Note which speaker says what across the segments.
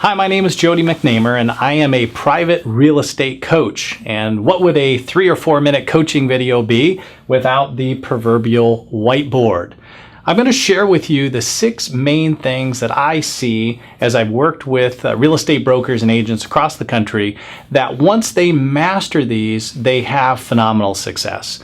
Speaker 1: Hi, my name is Jody McNamer, and I am a private real estate coach. And what would a 3 or 4 minute coaching video be without the proverbial whiteboard? I'm going to share with you the 6 main things that I see as I've worked with real estate brokers and agents across the country that once they master these, they have phenomenal success.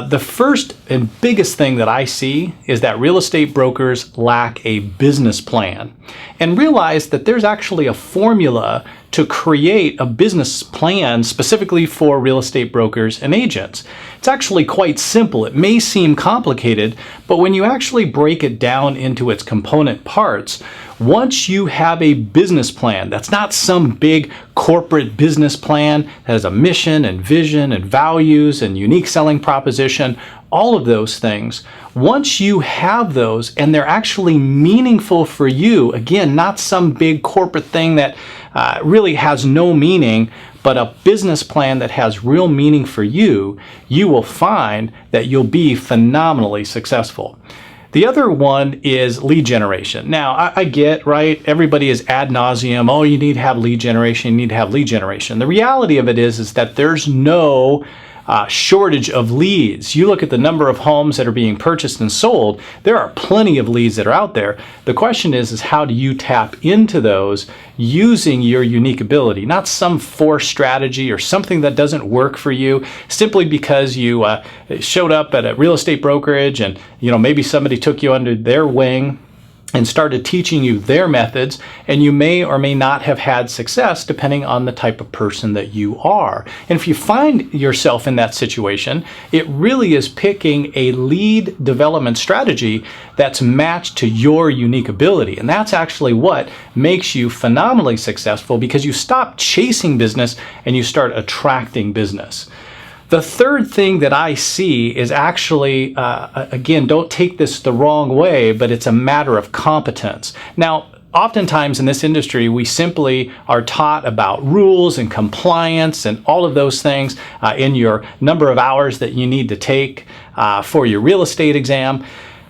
Speaker 1: The first and biggest thing that I see is that real estate brokers lack a business plan and realize that there's actually a formula to create a business plan specifically for real estate brokers and agents. It's actually quite simple. It may seem complicated, but when you actually break it down into its component parts, once you have a business plan, that's not some big corporate business plan that has a mission and vision and values and unique selling proposition, all of those things, once you have those and they're actually meaningful for you, again, not some big corporate thing that really has no meaning, but a business plan that has real meaning for you, you will find that you'll be phenomenally successful. The other one is lead generation. Now, I get, right, everybody is ad nauseum, oh, you need to have lead generation, you need to have lead generation. The reality of it is that there's no shortage of leads. You look at the number of homes that are being purchased and sold, there are plenty of leads that are out there. The question is how do you tap into those using your unique ability, not some forced strategy or something that doesn't work for you simply because you showed up at a real estate brokerage and maybe somebody took you under their wing and started teaching you their methods, and you may or may not have had success depending on the type of person that you are. And if you find yourself in that situation, it really is picking a lead development strategy that's matched to your unique ability. And that's actually what makes you phenomenally successful, because you stop chasing business and you start attracting business. The third thing that I see is actually, again, don't take this the wrong way, but it's a matter of competence. Now, oftentimes in this industry, we simply are taught about rules and compliance and all of those things in your number of hours that you need to take for your real estate exam.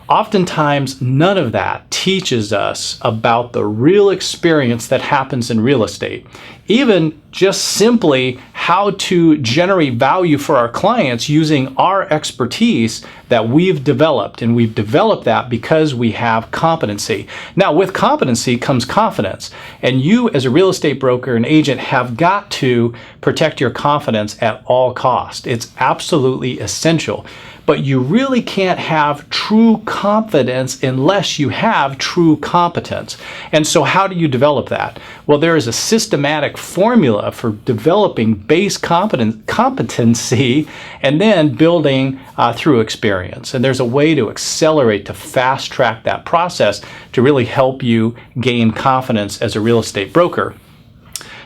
Speaker 1: Oftentimes, none of that teaches us about the real experience that happens in real estate. Even just simply how to generate value for our clients using our expertise that we've developed. And we've developed that because we have competency. Now, with competency comes confidence. And you, as a real estate broker and agent, have got to protect your confidence at all costs. It's absolutely essential. But you really can't have true confidence unless you have true competence. And so how do you develop that? Well, there is a systematic formula for developing base competency and then building through experience. And there's a way to accelerate, to fast track that process to really help you gain confidence as a real estate broker.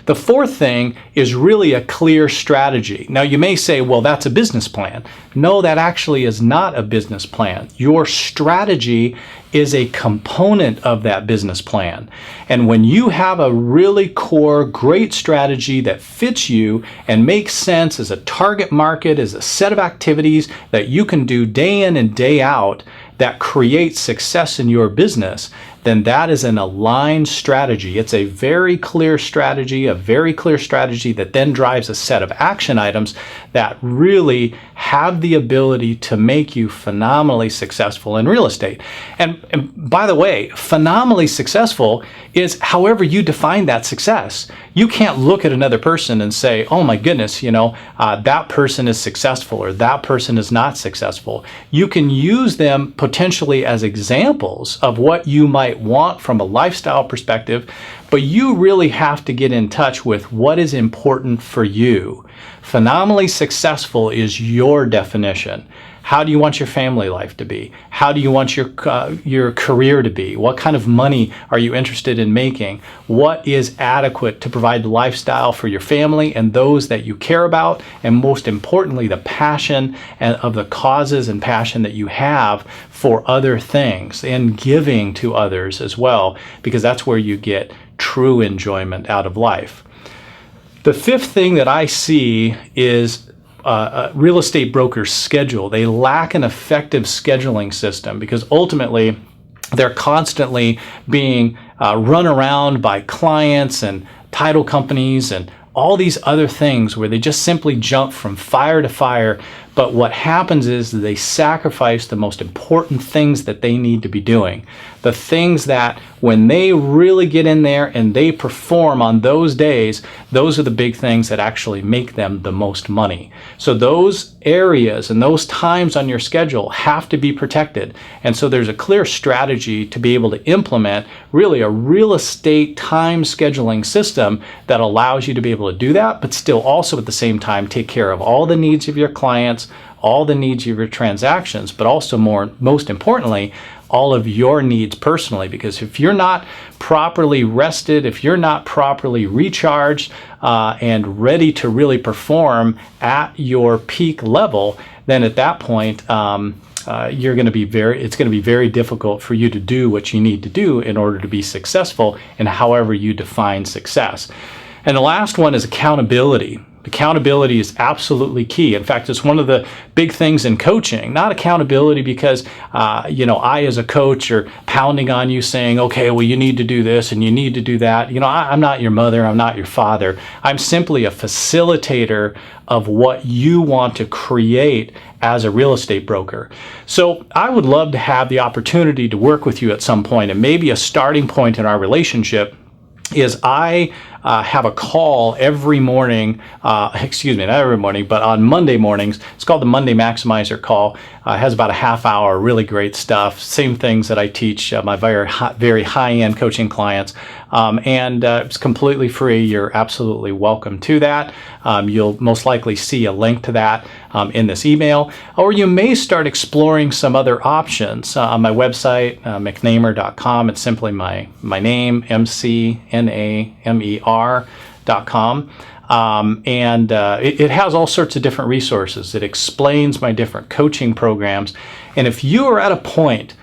Speaker 1: The fourth thing is really a clear strategy. Now, you may say, well, that's a business plan. No, that actually is not a business plan. Your strategy is a component of that business plan. And when you have a really core, great strategy that fits you and makes sense as a target market, as a set of activities that you can do day in and day out that creates success in your business, then that is an aligned strategy. It's a very clear strategy that then drives a set of action items that really have the ability to make you phenomenally successful in real estate. And by the way, phenomenally successful is however you define that success. You can't look at another person and say, oh my goodness, that person is successful or that person is not successful. You can use them potentially as examples of what you might want from a lifestyle perspective, but you really have to get in touch with what is important for you. Phenomenally successful is your definition. How do you want your family life to be? How do you want your career to be? What kind of money are you interested in making? What is adequate to provide the lifestyle for your family and those that you care about? And most importantly, the passion and of the causes and passion that you have for other things and giving to others as well, because that's where you get true enjoyment out of life. The fifth thing that I see is real estate brokers schedule. They lack an effective scheduling system because ultimately They're constantly being run around by clients and title companies and all these other things where they just simply jump from fire to fire. But what happens is they sacrifice the most important things that they need to be doing. The things that when they really get in there and they perform on those days, those are the big things that actually make them the most money. So those areas and those times on your schedule have to be protected. And so there's a clear strategy to be able to implement really a real estate time scheduling system that allows you to be able to do that, but still also at the same time take care of all the needs of your clients, all the needs of your transactions, but also most importantly, all of your needs personally. Because if you're not properly rested, if you're not properly recharged and ready to really perform at your peak level, then at that point, it's going to be very difficult for you to do what you need to do in order to be successful in however you define success. And the last one is accountability. Accountability is absolutely key. In fact, it's one of the big things in coaching. Not accountability because, I as a coach are pounding on you saying, okay, well, you need to do this and you need to do that. I'm not your mother. I'm not your father. I'm simply a facilitator of what you want to create as a real estate broker. So I would love to have the opportunity to work with you at some point, and maybe a starting point in our relationship is I have a call every morning, not every morning, but on Monday mornings. It's called the Monday Maximizer call. It has about a half hour, really great stuff. Same things that I teach my very high-end coaching clients. And it's completely free. You're absolutely welcome to that. You'll most likely see a link to that in this email. Or you may start exploring some other options on my website, mcnamer.com. It's simply my name, mcnamer.com. It has all sorts of different resources. It explains my different coaching programs. And if you are at a point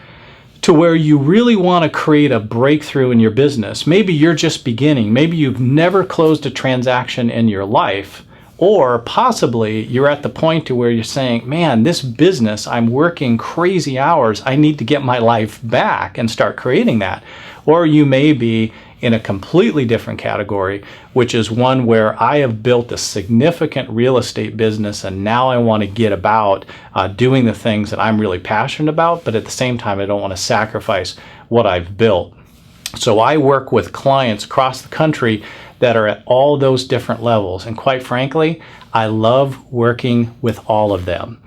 Speaker 1: to where you really want to create a breakthrough in your business, maybe you're just beginning, maybe you've never closed a transaction in your life, or possibly you're at the point to where you're saying, man, this business, I'm working crazy hours, I need to get my life back and start creating that. Or you may be in a completely different category, which is one where I have built a significant real estate business and now I want to get about doing the things that I'm really passionate about, but at the same time I don't want to sacrifice what I've built. So I work with clients across the country that are at all those different levels, and quite frankly, I love working with all of them.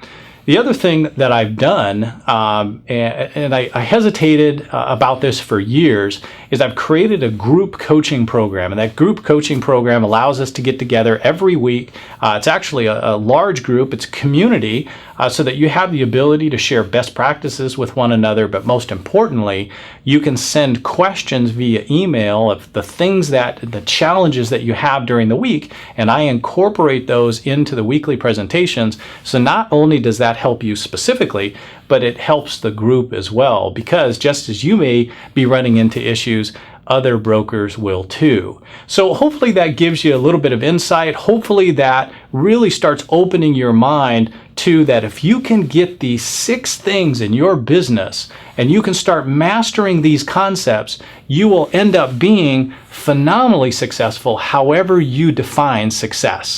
Speaker 1: The other thing that I've done, and I hesitated about this for years, is I've created a group coaching program. And that group coaching program allows us to get together every week. It's actually a large group. It's a community so that you have the ability to share best practices with one another. But most importantly, you can send questions via email of the challenges that you have during the week. And I incorporate those into the weekly presentations. So not only does that help you specifically, but it helps the group as well, because just as you may be running into issues, other brokers will too. So hopefully that gives you a little bit of insight. Hopefully that really starts opening your mind to that if you can get these 6 things in your business and you can start mastering these concepts, you will end up being phenomenally successful however you define success.